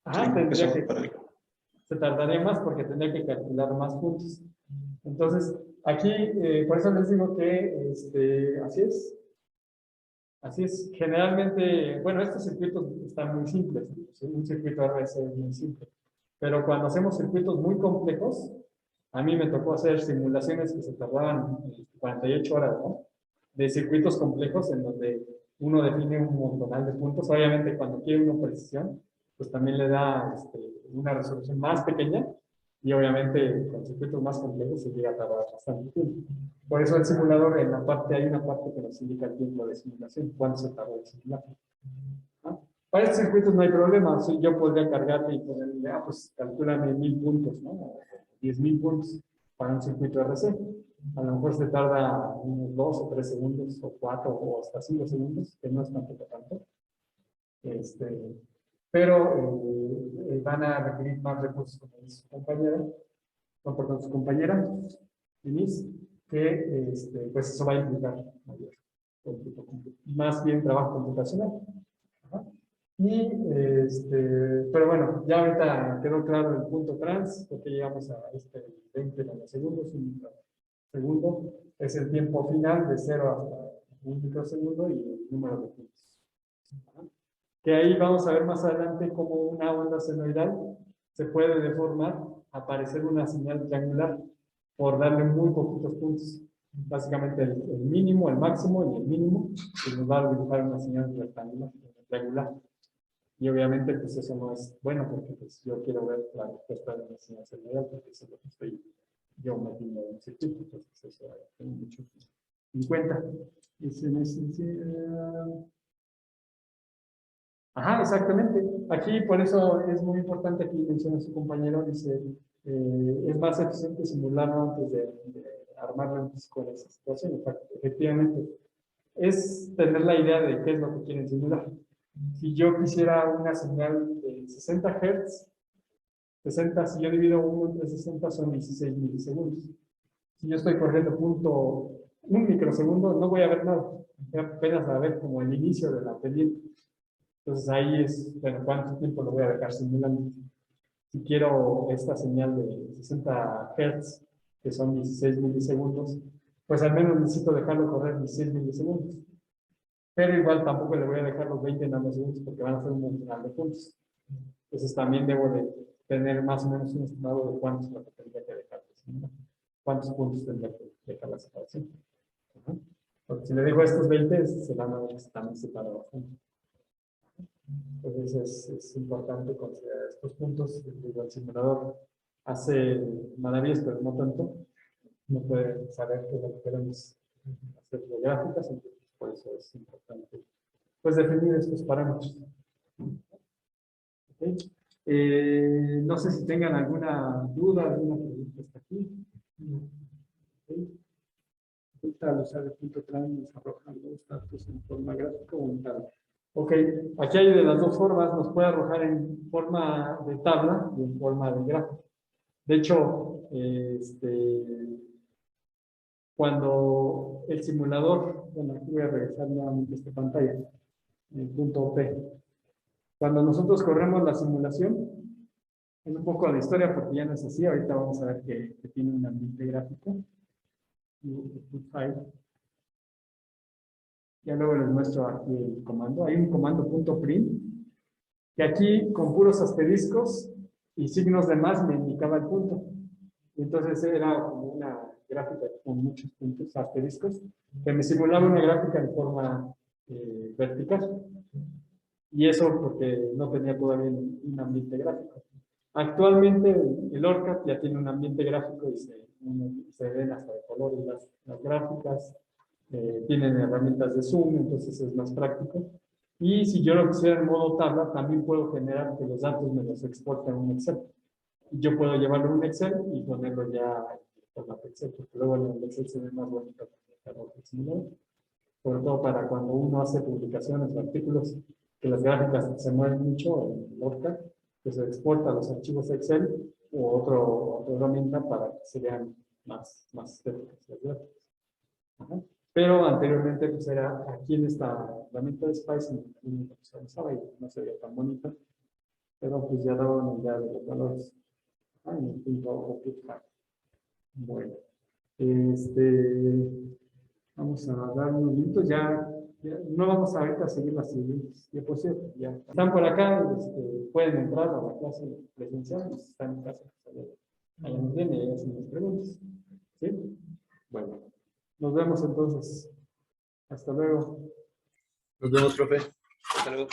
Ajá, Sí, tendría eso que... para el- Se tardaría más porque tendría que calcular más puntos. Entonces, aquí, por eso les digo que así es. Así es. Generalmente, bueno, estos circuitos están muy simples. Un circuito RC es muy simple. Pero cuando hacemos circuitos muy complejos, a mí me tocó hacer simulaciones que se tardaban 48 horas, ¿no? De circuitos complejos en donde uno define un montonal de puntos. Obviamente, cuando quiere una precisión, pues también le da una resolución más pequeña y obviamente con circuitos más complejos se llega a tardar bastante tiempo. Por eso el simulador, hay una parte que nos indica el tiempo de simulación, cuánto se tardó en simular. ¿Ah? Para estos circuitos no hay problema, yo podría cargarle y ponerle, pues calcúlame 1000 puntos, ¿no? 10.000 puntos para un circuito RC. A lo mejor se tarda unos 2 o 3 segundos, o 4 o hasta 5 segundos, que no es tampoco tanto. Pero van a requerir más recursos, como dice su compañera, no, perdón, su compañera, Denise, que pues eso va a implicar mayor, más bien trabajo computacional. Ajá. Y, pero bueno, ya ahorita quedó claro el punto trans, porque llegamos a 20 nanosegundos, un microsegundo, es el tiempo final de 0 hasta 1 microsegundo y el número de puntos. Ajá. Que ahí vamos a ver más adelante cómo una onda senoidal se puede deformar, aparecer una señal triangular por darle muy poquitos puntos. Básicamente el mínimo, el máximo y el mínimo, que nos va a dibujar una señal rectangular, triangular. Y obviamente pues eso no es bueno porque pues, yo quiero ver la respuesta de una señal senoidal porque eso es lo que estoy yo metiendo en un circuito, entonces eso tengo mucho en cuenta. Y se necesita... Ajá, exactamente. Aquí, por eso es muy importante, aquí menciona su compañero, dice, es más eficiente simularlo antes de armarlo antes con esa situación. Efectivamente, es tener la idea de qué es lo que quieren simular. Si yo quisiera una señal de 60 Hz, 60, si yo divido 1 entre 60 son 16 milisegundos. Si yo estoy corriendo un microsegundo, no voy a ver nada. Voy apenas a ver como el inicio de la pendiente. Entonces ahí es, bueno, ¿cuánto tiempo lo voy a dejar simulando? Si quiero esta señal de 60 Hz, que son 16 milisegundos, pues al menos necesito dejarlo correr 16 milisegundos. Pero igual tampoco le voy a dejar los 20 nanosegundos porque van a ser un montón de puntos. Entonces también debo de tener más o menos un estimado de cuántos lo que tendría que dejar. ¿Cuántos puntos tendría que dejar la separación? Porque si le dejo estos 20, se van a ver que también separa bastante. Entonces es importante considerar estos puntos. El simulador hace maravillas, pero no tanto. No puede saber qué es lo que queremos hacer de gráficas, entonces por eso es importante pues definir estos parámetros. ¿Okay? No sé si tengan alguna duda, alguna pregunta hasta aquí. ¿Okay? Al usar el punto trans nos arrojan los datos en forma gráfica o en tabla. Ok, aquí hay de las dos formas, nos puede arrojar en forma de tabla y en forma de gráfico. De hecho, cuando el simulador, bueno, aquí voy a regresar nuevamente a esta pantalla, el punto P. Cuando nosotros corremos la simulación, es un poco de historia porque ya no es así, ahorita vamos a ver que tiene un ambiente gráfico. Ya luego les muestro aquí el comando. Hay un comando .print que aquí con puros asteriscos y signos de más me indicaba el punto. Y entonces era como una gráfica con muchos puntos asteriscos que me simulaba una gráfica en forma vertical. Y eso porque no tenía todavía un ambiente gráfico. Actualmente el ORCAD ya tiene un ambiente gráfico y se ven hasta de colores las gráficas. Tienen herramientas de zoom, entonces es más práctico. Y si yo lo quisiera en modo tabla, también puedo generar que los datos me los exporte a un Excel. Y yo puedo llevarlo a un Excel y ponerlo ya en formato Excel, porque luego en el Excel se ve más bonito que el simulador. Sobre todo para cuando uno hace publicaciones o artículos, que las gráficas se mueven mucho en el ORCAD, que se exporta los archivos Excel u otra herramienta para que se vean más estéticas las gráficas. Ajá. Pero anteriormente pues era aquí en esta herramienta de Spice en que se usaba y no se veía tan bonita, pero pues ya daban una idea de los valores. En el punto OPFAC. Bueno, vamos a dar unos minutos, ya no vamos a ahorita a seguir las siguientes diapositivas, ya están por acá, pueden entrar a la clase presencial, si están en casa, allá nos vienen y hacen las preguntas. ¿Sí? Bueno, nos vemos entonces. Hasta luego. Nos vemos, profe. Hasta luego.